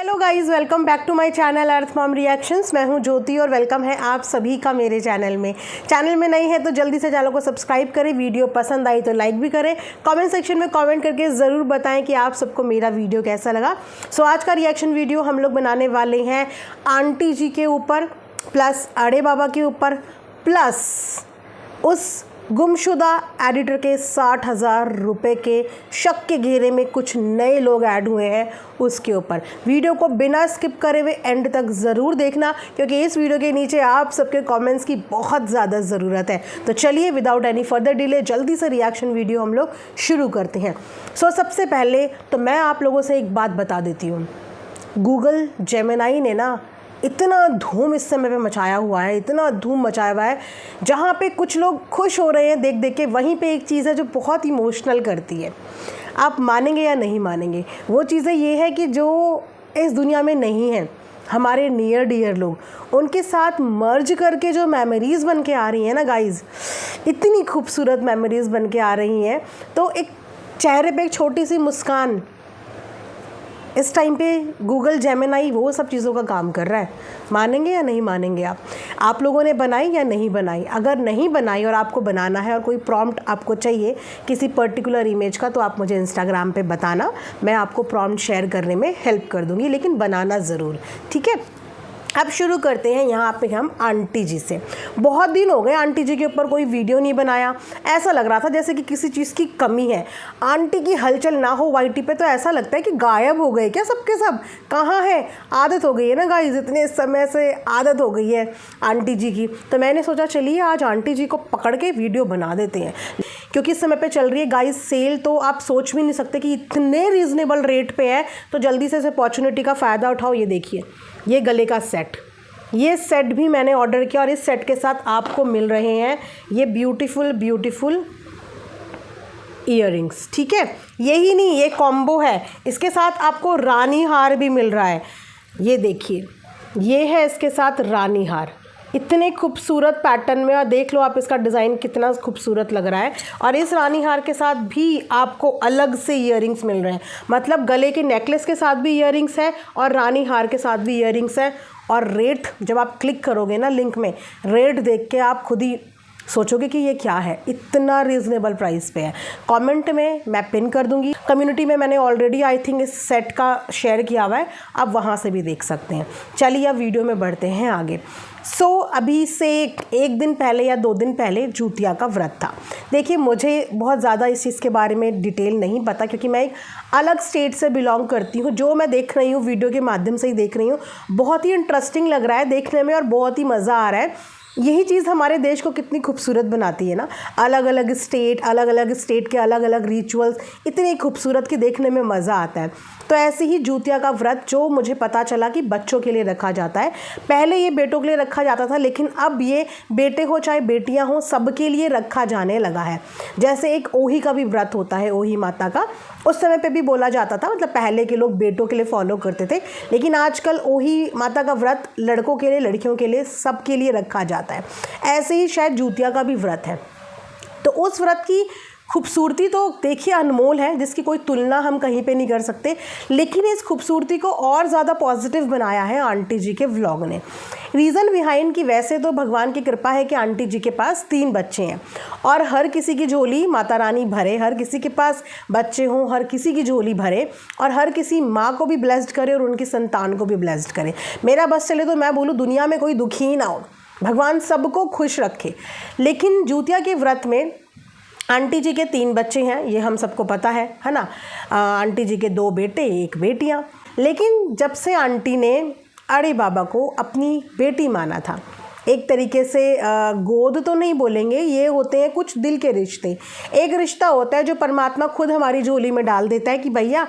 Hello guys, welcome back to my channel earth mom reactions. मैं हूं ज्योति और welcome है आप सभी का मेरे चैनल में नई है तो जल्दी से चैनल को सब्सक्राइब करें। वीडियो पसंद आई तो लाइक भी करें। कमेंट सेक्शन में कमेंट करके ज़रूर बताएं कि आप सबको मेरा वीडियो कैसा लगा। सो आज का रिएक्शन वीडियो हम लोग बनाने वाले हैं आंटी जी के ऊपर, प्लस अड़े बाबा के ऊपर, प्लस उस गुमशुदा एडिटर के 60,000 रुपये के शक के घेरे में कुछ नए लोग ऐड हुए हैं उसके ऊपर। वीडियो को बिना स्किप करे हुए एंड तक ज़रूर देखना, क्योंकि इस वीडियो के नीचे आप सबके कमेंट्स की बहुत ज़्यादा ज़रूरत है। तो चलिए विदाउट एनी फर्दर डिले जल्दी से रिएक्शन वीडियो हम लोग शुरू करते हैं। सबसे पहले तो मैं आप लोगों से एक बात बता देती हूँ। गूगल जेमिनाई ने ना इतना धूम इस समय पे मचाया हुआ है, इतना धूम मचाया हुआ है, जहाँ पे कुछ लोग खुश हो रहे हैं देख देख के। वहीं पे एक चीज़ है जो बहुत इमोशनल करती है। आप मानेंगे या नहीं मानेंगे, वो चीज़ें ये है कि जो इस दुनिया में नहीं है, हमारे नियर डियर लोग, उनके साथ मर्ज करके जो मेमोरीज़ बन के आ रही हैं ना गाइज़, इतनी खूबसूरत मेमोरीज़ बन के आ रही हैं। तो एक चेहरे पे एक छोटी सी मुस्कान, इस टाइम पे गूगल जेमिनाई वो सब चीज़ों का काम कर रहा है। मानेंगे या नहीं मानेंगे आप लोगों ने बनाई या नहीं बनाई? अगर नहीं बनाई और आपको बनाना है और कोई प्रॉम्प्ट आपको चाहिए किसी पर्टिकुलर इमेज का, तो आप मुझे इंस्टाग्राम पे बताना, मैं आपको प्रॉम्प्ट शेयर करने में हेल्प कर दूँगी, लेकिन बनाना ज़रूर, ठीक है। अब शुरू करते हैं यहाँ पे हम आंटी जी से। बहुत दिन हो गए आंटी जी के ऊपर कोई वीडियो नहीं बनाया। ऐसा लग रहा था जैसे कि किसी चीज़ की कमी है। आंटी की हलचल ना हो वाईटी पे तो ऐसा लगता है कि गायब हो गए क्या सबके सब, कहाँ है? आदत हो गई है ना गाइस, इतने समय से आदत हो गई है आंटी जी की। तो मैंने सोचा चलिए आज आंटी जी को पकड़ के वीडियो बना देते हैं, क्योंकि इस समय पे चल रही है गाइस सेल। तो आप सोच भी नहीं सकते कि इतने रीज़नेबल रेट पे है। तो जल्दी से इस अपॉर्चुनिटी का फ़ायदा उठाओ। ये देखिए, ये गले का सेट, ये सेट भी मैंने ऑर्डर किया और इस सेट के साथ आपको मिल रहे हैं ये ब्यूटीफुल ईयररिंग्स, ठीक है। यही नहीं, ये कॉम्बो है, इसके साथ आपको रानी हार भी मिल रहा है। ये देखिए, ये है इसके साथ रानी हार, इतने खूबसूरत पैटर्न में, और देख लो आप इसका डिज़ाइन कितना खूबसूरत लग रहा है। और इस रानी हार के साथ भी आपको अलग से ईयररिंग्स मिल रहे हैं, मतलब गले के नेकलेस के साथ भी ईयररिंग्स है और रानी हार के साथ भी ईयररिंग्स है। और रेट जब आप क्लिक करोगे ना लिंक में, रेट देख के आप खुद ही सोचोगे कि ये क्या है, इतना रीज़नेबल प्राइस पे है। कमेंट में मैं पिन कर दूंगी, कम्युनिटी में मैंने ऑलरेडी आई थिंक इस सेट का शेयर किया हुआ है, आप वहाँ से भी देख सकते हैं। चलिए अब वीडियो में बढ़ते हैं आगे। अभी से एक दिन पहले या 2 दिन पहले जूतिया का व्रत था। देखिए, मुझे बहुत ज़्यादा इस चीज़ के बारे में डिटेल नहीं पता, क्योंकि मैं एक अलग स्टेट से बिलोंग करती हूँ। जो मैं देख रही हूँ वीडियो के माध्यम से ही देख रही हूँ, बहुत ही इंटरेस्टिंग लग रहा है देखने में और बहुत ही मज़ा आ रहा है। यही चीज़ हमारे देश को कितनी खूबसूरत बनाती है ना, अलग अलग स्टेट के अलग अलग रिचुअल्स इतनी खूबसूरत कि देखने में मज़ा आता है। तो ऐसे ही जूतिया का व्रत, जो मुझे पता चला कि बच्चों के लिए रखा जाता है। पहले ये बेटों के लिए रखा जाता था, लेकिन अब ये बेटे हो चाहे बेटियां हो, सबके लिए रखा जाने लगा है। जैसे एक ओही का भी व्रत होता है, ओही माता का, उस समय पे भी बोला जाता था, मतलब पहले के लोग बेटों के लिए फॉलो करते थे, लेकिन आजकल ओही माता का व्रत लड़कों के लिए, लड़कियों के लिए, सबके लिए रखा जाता है। ऐसे ही शायद जूतिया का भी व्रत है। तो उस व्रत की खूबसूरती तो देखिए अनमोल है, जिसकी कोई तुलना हम कहीं पे नहीं कर सकते। लेकिन इस खूबसूरती को और ज़्यादा पॉजिटिव बनाया है आंटी जी के व्लॉग ने। रीज़न बिहाइंड कि वैसे तो भगवान की कृपा है कि आंटी जी के पास 3 बच्चे हैं और हर किसी की झोली माता रानी भरे, हर किसी के पास बच्चे हों, हर किसी की झोली भरे, और हर किसी माँ को भी ब्लेस्ड करे और उनकी संतान को भी ब्लेस्ड करे। मेरा बस चले तो मैं बोलूँ दुनिया में कोई दुखी ही ना हो, भगवान सबको खुश रखे। लेकिन जूतिया के व्रत में आंटी जी के 3 बच्चे हैं, ये हम सबको पता है ना। आंटी जी के 2 बेटे 1 बेटियां। लेकिन जब से आंटी ने अड़े बाबा को अपनी बेटी माना था, एक तरीके से गोद तो नहीं बोलेंगे, ये होते हैं कुछ दिल के रिश्ते। एक रिश्ता होता है जो परमात्मा खुद हमारी झोली में डाल देता है कि भैया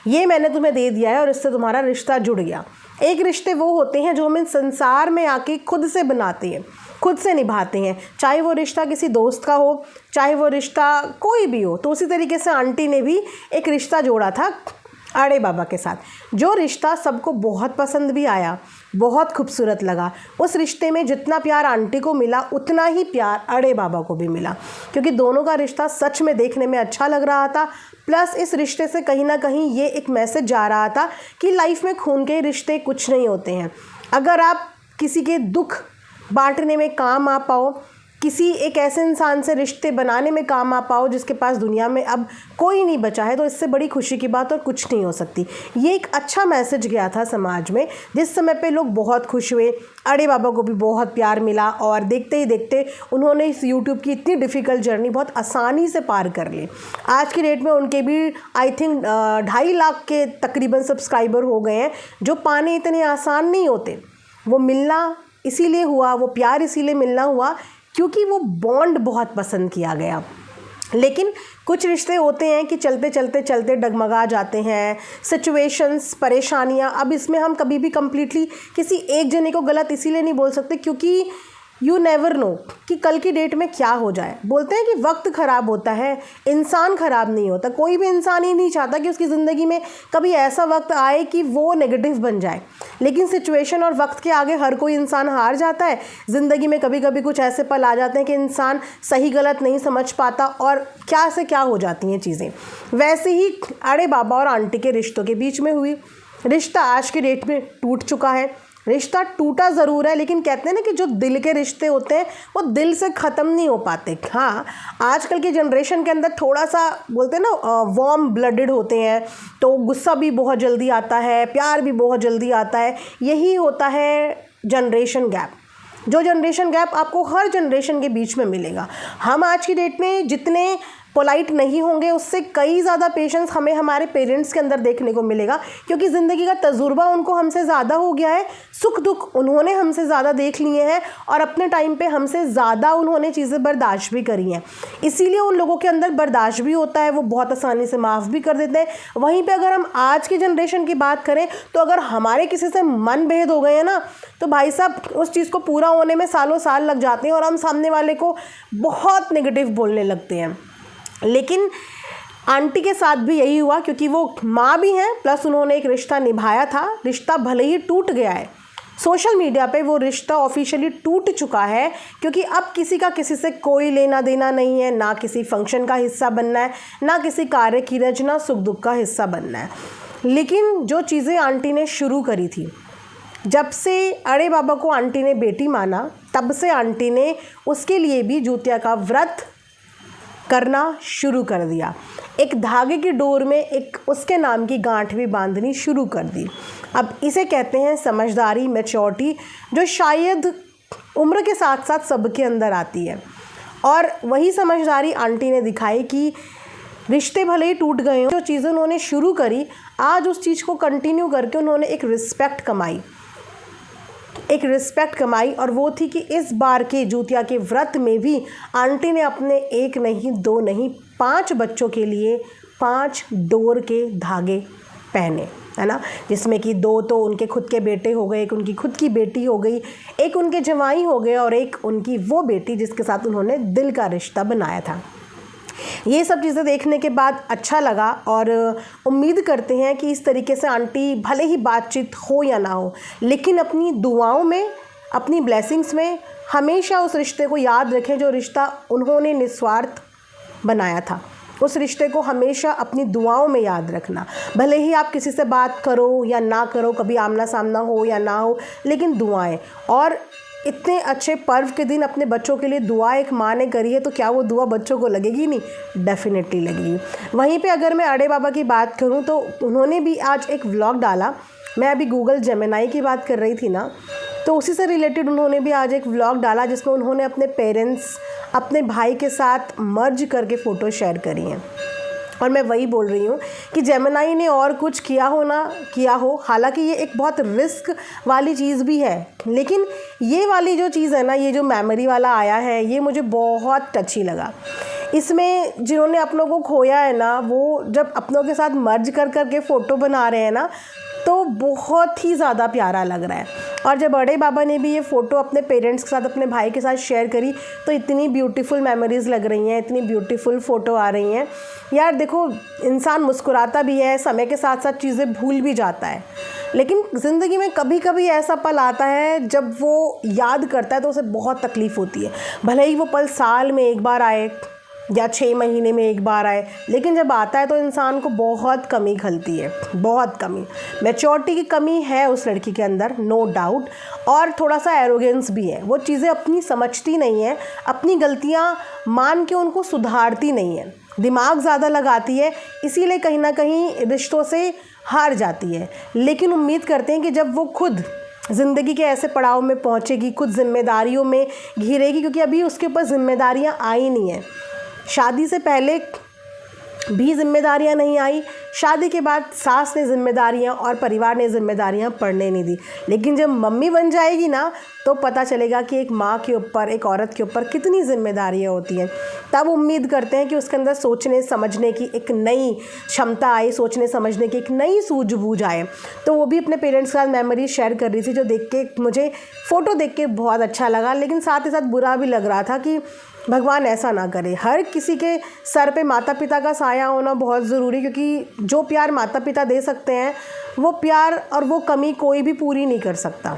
ये मैंने तुम्हें दे दिया है और इससे तुम्हारा रिश्ता जुड़ गया। एक रिश्ते वो होते हैं जो हम इन संसार में आके खुद से बनाते हैं, खुद से निभाते हैं, चाहे वो रिश्ता किसी दोस्त का हो, चाहे वो रिश्ता कोई भी हो। तो उसी तरीके से आंटी ने भी एक रिश्ता जोड़ा था अड़े बाबा के साथ। जो रिश्ता सबको बहुत पसंद भी आया, बहुत खूबसूरत लगा, उस रिश्ते में जितना प्यार आंटी को मिला उतना ही प्यार अड़े बाबा को भी मिला, क्योंकि दोनों का रिश्ता सच में देखने में अच्छा लग रहा था। प्लस इस रिश्ते से कहीं ना कहीं ये एक मैसेज जा रहा था कि लाइफ में खून के रिश्ते कुछ नहीं होते हैं। अगर आप किसी के दुख बांटने में काम आ पाओ, किसी एक ऐसे इंसान से रिश्ते बनाने में काम आ पाओ जिसके पास दुनिया में अब कोई नहीं बचा है, तो इससे बड़ी खुशी की बात और कुछ नहीं हो सकती। ये एक अच्छा मैसेज गया था समाज में, जिस समय पे लोग बहुत खुश हुए। अड़े बाबा को भी बहुत प्यार मिला और देखते ही देखते उन्होंने इस यूट्यूब की इतनी डिफ़िकल्ट जर्नी बहुत आसानी से पार कर ली। आज की डेट में उनके भी आई थिंक 2.5 लाख के तकरीबन सब्सक्राइबर हो गए हैं, जो पाने इतने आसान नहीं होते। वो मिलना इसीलिए हुआ, वो प्यार इसीलिए मिलना हुआ क्योंकि वो बॉन्ड बहुत पसंद किया गया। लेकिन कुछ रिश्ते होते हैं कि चलते डगमगा जाते हैं, सिचुएशंस, परेशानियां। अब इसमें हम कभी भी कम्प्लीटली किसी एक जने को गलत इसीलिए नहीं बोल सकते क्योंकि यू नेवर नो कि कल की डेट में क्या हो जाए। बोलते हैं कि वक्त ख़राब होता है, इंसान ख़राब नहीं होता। कोई भी इंसान ही नहीं चाहता कि उसकी ज़िंदगी में कभी ऐसा वक्त आए कि वो नेगेटिव बन जाए, लेकिन सिचुएशन और वक्त के आगे हर कोई इंसान हार जाता है। ज़िंदगी में कभी कभी कुछ ऐसे पल आ जाते हैं कि इंसान सही गलत नहीं समझ पाता और क्या से क्या हो जाती हैं चीज़ें। वैसे ही अड़े बाबा और आंटी के रिश्तों के बीच में हुई। रिश्ता आज की डेट में टूट चुका है। रिश्ता टूटा ज़रूर है, लेकिन कहते हैं ना कि जो दिल के रिश्ते होते हैं वो दिल से ख़त्म नहीं हो पाते। हाँ, आजकल की जनरेशन के अंदर थोड़ा सा बोलते हैं ना वार्म ब्लडेड होते हैं, तो गुस्सा भी बहुत जल्दी आता है, प्यार भी बहुत जल्दी आता है। यही होता है जनरेशन गैप, जो जनरेशन गैप आपको हर जनरेशन के बीच में मिलेगा। हम आज की डेट में जितने पोलाइट नहीं होंगे, उससे कई ज़्यादा पेशेंस हमें हमारे पेरेंट्स के अंदर देखने को मिलेगा, क्योंकि ज़िंदगी का तजुर्बा उनको हमसे ज़्यादा हो गया है। सुख दुख उन्होंने हमसे ज़्यादा देख लिए हैं और अपने टाइम पे हमसे ज़्यादा उन्होंने चीज़ें बर्दाश्त भी करी हैं। इसीलिए उन लोगों के अंदर बर्दाश्त भी होता है, वो बहुत आसानी से माफ़ भी कर देते हैं। वहीं पर अगर हम आज की जनरेशन की बात करें तो अगर हमारे किसी से मन भेद हो गए हैं ना, तो भाई साहब उस चीज़ को पूरा होने में सालों साल लग जाते हैं और हम सामने वाले को बहुत नेगेटिव बोलने लगते हैं। लेकिन आंटी के साथ भी यही हुआ, क्योंकि वो माँ भी हैं, प्लस उन्होंने एक रिश्ता निभाया था। रिश्ता भले ही टूट गया है, सोशल मीडिया पे वो रिश्ता ऑफिशियली टूट चुका है, क्योंकि अब किसी का किसी से कोई लेना देना नहीं है। ना किसी फंक्शन का हिस्सा बनना है, ना किसी कार्य की रचना सुख दुख का हिस्सा बनना है। लेकिन जो चीज़ें आंटी ने शुरू करी थी, जब से अड़े बाबा को आंटी ने बेटी माना, तब से आंटी ने उसके लिए भी जूतिया का व्रत करना शुरू कर दिया। एक धागे की डोर में एक उसके नाम की गांठ भी बांधनी शुरू कर दी। अब इसे कहते हैं समझदारी, मैच्योरिटी, जो शायद उम्र के साथ साथ सबके अंदर आती है। और वही समझदारी आंटी ने दिखाई कि रिश्ते भले ही टूट गए हों, जो चीज़ें उन्होंने शुरू करी, आज उस चीज़ को कंटिन्यू करके उन्होंने एक रिस्पेक्ट कमाई। और वो थी कि इस बार के जूतिया के व्रत में भी आंटी ने अपने 1 नहीं 2 नहीं 5 बच्चों के लिए 5 डोर के धागे पहने, है ना, जिसमें कि 2 तो उनके खुद के बेटे हो गए, एक उनकी खुद की बेटी हो गई, एक उनके जवाई हो गए और एक उनकी वो बेटी जिसके साथ उन्होंने दिल का रिश्ता बनाया था। ये सब चीज़ें देखने के बाद अच्छा लगा और उम्मीद करते हैं कि इस तरीके से आंटी भले ही बातचीत हो या ना हो, लेकिन अपनी दुआओं में, अपनी ब्लेसिंग्स में हमेशा उस रिश्ते को याद रखें जो रिश्ता उन्होंने निस्वार्थ बनाया था। उस रिश्ते को हमेशा अपनी दुआओं में याद रखना। भले ही आप किसी से बात करो या ना करो, कभी आमना सामना हो या ना हो, लेकिन दुआएं। और इतने अच्छे पर्व के दिन अपने बच्चों के लिए दुआ एक माँ ने करी है, तो क्या वो दुआ बच्चों को लगेगी नहीं? डेफिनेटली लगेगी। वहीं पे अगर मैं अड़े बाबा की बात करूँ तो उन्होंने भी आज एक व्लॉग डाला। मैं अभी गूगल जेमिनी की बात कर रही थी ना, तो उसी से रिलेटेड उन्होंने भी आज एक व्लॉग डाला जिसमें उन्होंने अपने पेरेंट्स, अपने भाई के साथ मर्ज करके फ़ोटो शेयर करी हैं। और मैं वही बोल रही हूँ कि जेमिनी ने और कुछ किया हो ना किया हो, हालांकि ये एक बहुत रिस्क वाली चीज़ भी है, लेकिन ये वाली जो चीज़ है ना, ये जो मेमोरी वाला आया है, ये मुझे बहुत टची लगा। इसमें जिन्होंने अपनों को खोया है ना, वो जब अपनों के साथ मर्ज कर के फ़ोटो बना रहे हैं ना, तो बहुत ही ज़्यादा प्यारा लग रहा है। और जब बड़े बाबा ने भी ये फ़ोटो अपने पेरेंट्स के साथ, अपने भाई के साथ शेयर करी तो इतनी ब्यूटीफुल मेमोरीज़ लग रही हैं, इतनी ब्यूटीफुल फ़ोटो आ रही हैं। यार देखो, इंसान मुस्कुराता भी है, समय के साथ साथ चीज़ें भूल भी जाता है, लेकिन ज़िंदगी में कभी कभी ऐसा पल आता है जब वो याद करता है तो उसे बहुत तकलीफ़ होती है। भले ही वो पल साल में एक बार आए या 6 महीने में एक बार आए, लेकिन जब आता है तो इंसान को बहुत कमी खलती है, बहुत कमी। मैच्योरिटी की कमी है उस लड़की के अंदर, नो डाउट, और थोड़ा सा एरोगेंस भी है। वो चीज़ें अपनी समझती नहीं है, अपनी गलतियाँ मान के उनको सुधारती नहीं है, दिमाग ज़्यादा लगाती है, इसीलिए कहीं ना कहीं रिश्तों से हार जाती है। लेकिन उम्मीद करते हैं कि जब वो खुद ज़िंदगी के ऐसे पड़ाव में पहुँचेगी, खुद जिम्मेदारियों में घिरेगी, क्योंकि अभी उसके ऊपर जिम्मेदारियाँ आई नहीं हैं। शादी से पहले भी जिम्मेदारियां नहीं आई, शादी के बाद सास ने जिम्मेदारियां और परिवार ने जिम्मेदारियां पड़ने नहीं दी। लेकिन जब मम्मी बन जाएगी ना तो पता चलेगा कि एक माँ के ऊपर, एक औरत के ऊपर कितनी जिम्मेदारियां होती हैं। तब उम्मीद करते हैं कि उसके अंदर सोचने समझने की एक नई क्षमता आए, सोचने समझने की एक नई सूझबूझ आए। तो वो भी अपने पेरेंट्स के साथ मेमोरी शेयर कर रही थी, जो देख के मुझे फ़ोटो देख के बहुत अच्छा लगा, लेकिन साथ ही साथ बुरा भी लग रहा था कि भगवान ऐसा ना करे। हर किसी के सर पे माता पिता का साया होना बहुत ज़रूरी, क्योंकि जो प्यार माता पिता दे सकते हैं वो प्यार और वो कमी कोई भी पूरी नहीं कर सकता,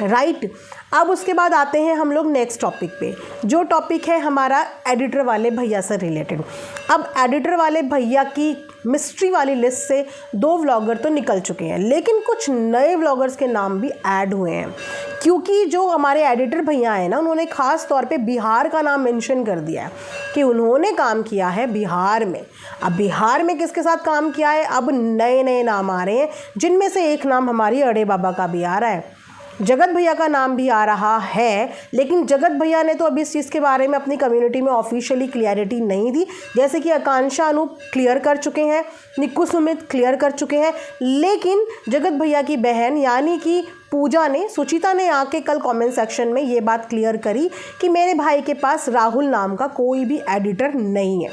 राइट। अब उसके बाद आते हैं हम लोग नेक्स्ट टॉपिक पे, जो टॉपिक है हमारा एडिटर वाले भैया से रिलेटेड। अब एडिटर वाले भैया की मिस्ट्री वाली लिस्ट से 2 व्लॉगर तो निकल चुके हैं, लेकिन कुछ नए व्लॉगर्स के नाम भी ऐड हुए हैं, क्योंकि जो हमारे एडिटर भैया हैं ना, उन्होंने ख़ास तौर पे बिहार का नाम मेंशन कर दिया है कि उन्होंने काम किया है बिहार में। अब बिहार में किसके साथ काम किया है, अब नए नए नाम आ रहे हैं, जिनमें से एक नाम हमारी अड़े बाबा का भी आ रहा है, जगत भैया का नाम भी आ रहा है। लेकिन जगत भैया ने तो अभी इस चीज़ के बारे में अपनी कम्युनिटी में ऑफिशियली क्लियरिटी नहीं दी, जैसे कि आकांक्षा अनूप क्लियर कर चुके हैं, निक्कू सुमित क्लियर कर चुके हैं। लेकिन जगत भैया की बहन यानी कि पूजा ने, सुचिता ने आके कल कमेंट सेक्शन में ये बात क्लियर करी कि मेरे भाई के पास राहुल नाम का कोई भी एडिटर नहीं है।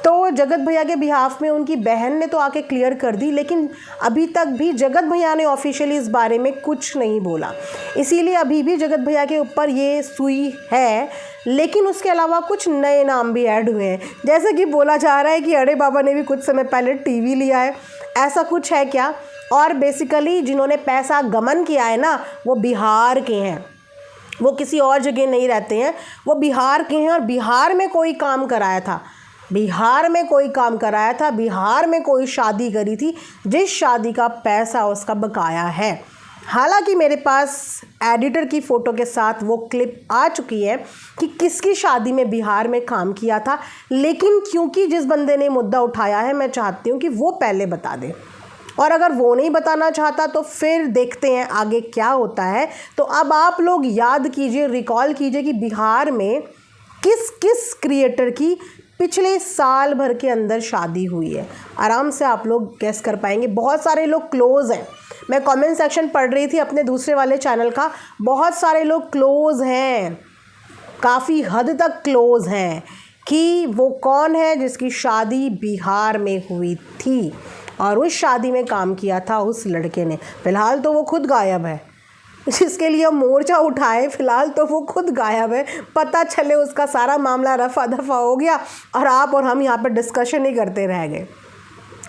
तो जगत भैया के बिहाफ में उनकी बहन ने तो आके क्लियर कर दी, लेकिन अभी तक भी जगत भैया ने ऑफिशियली इस बारे में कुछ नहीं बोला, इसीलिए अभी भी जगत भैया के ऊपर ये सुई है। लेकिन उसके अलावा कुछ नए नाम भी ऐड हुए हैं, जैसे कि बोला जा रहा है कि अड़े बाबा ने भी कुछ समय पहले टीवी लिया है, ऐसा कुछ है क्या। और बेसिकली जिन्होंने पैसा गमन किया है ना, वो बिहार के हैं, वो किसी और जगह नहीं रहते हैं, वो बिहार के हैं। और बिहार में कोई काम कराया था, बिहार में कोई काम कराया था, बिहार में कोई शादी करी थी, जिस शादी का पैसा उसका बकाया है। हालांकि मेरे पास एडिटर की फ़ोटो के साथ वो क्लिप आ चुकी है कि किसकी शादी में बिहार में काम किया था, लेकिन क्योंकि जिस बंदे ने मुद्दा उठाया है, मैं चाहती हूँ कि वो पहले बता दे, और अगर वो नहीं बताना चाहता तो फिर देखते हैं आगे क्या होता है। तो अब आप लोग याद कीजिए, रिकॉल कीजिए कि बिहार में किस किस क्रिएटर की पिछले साल भर के अंदर शादी हुई है। आराम से आप लोग गेस कर पाएंगे, बहुत सारे लोग क्लोज़ हैं। मैं कमेंट सेक्शन पढ़ रही थी अपने दूसरे वाले चैनल का, बहुत सारे लोग क्लोज़ हैं, काफ़ी हद तक क्लोज़ हैं कि वो कौन है जिसकी शादी बिहार में हुई थी और उस शादी में काम किया था उस लड़के ने। फ़िलहाल तो वो खुद गायब है, जिसके लिए मोर्चा उठाए, फ़िलहाल तो वो खुद गायब है। पता चले उसका सारा मामला रफा दफा हो गया और आप और हम यहाँ पर डिस्कशन ही करते रह गए,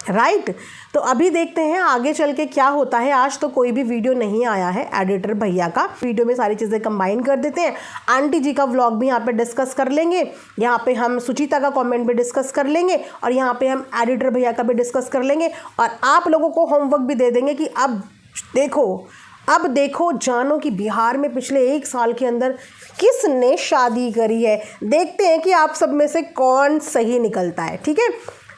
राइट। तो अभी देखते हैं आगे चल के क्या होता है। आज तो कोई भी वीडियो नहीं आया है एडिटर भैया का, वीडियो में सारी चीज़ें कंबाइन कर देते हैं। आंटी जी का व्लॉग भी यहाँ पे डिस्कस कर लेंगे, यहाँ पे हम सुचिता का कमेंट भी डिस्कस कर लेंगे, और यहाँ पे हम एडिटर भैया का भी डिस्कस कर लेंगे, और आप लोगों को होमवर्क भी दे देंगे कि अब देखो जानो कि बिहार में पिछले 1 साल के अंदर किसने शादी करी है। देखते हैं कि आप सब में से कौन सही निकलता है, ठीक है।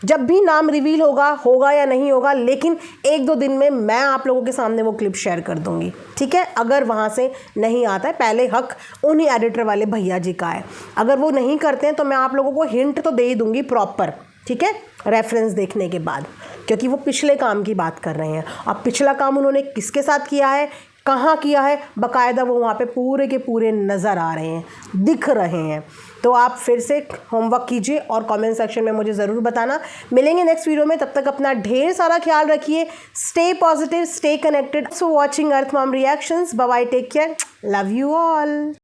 जब भी नाम रिवील होगा या नहीं होगा, लेकिन 1-2 दिन में मैं आप लोगों के सामने वो क्लिप शेयर कर दूंगी, ठीक है। अगर वहाँ से नहीं आता है, पहले हक उन्हीं एडिटर वाले भैया जी का है। अगर वो नहीं करते हैं तो मैं आप लोगों को हिंट तो दे ही दूंगी प्रॉपर, ठीक है, रेफरेंस देखने के बाद, क्योंकि वो पिछले काम की बात कर रहे हैं। अब पिछला काम उन्होंने किसके साथ किया है, कहाँ किया है, बाकायदा वो वहाँ पे पूरे के पूरे नज़र आ रहे हैं, दिख रहे हैं, तो आप फिर से होमवर्क कीजिए और कमेंट सेक्शन में मुझे ज़रूर बताना। मिलेंगे नेक्स्ट वीडियो में, तब तक अपना ढेर सारा ख्याल रखिए। Stay positive, stay connected. So watching earth mom reactions. Bye bye, take care, love you all.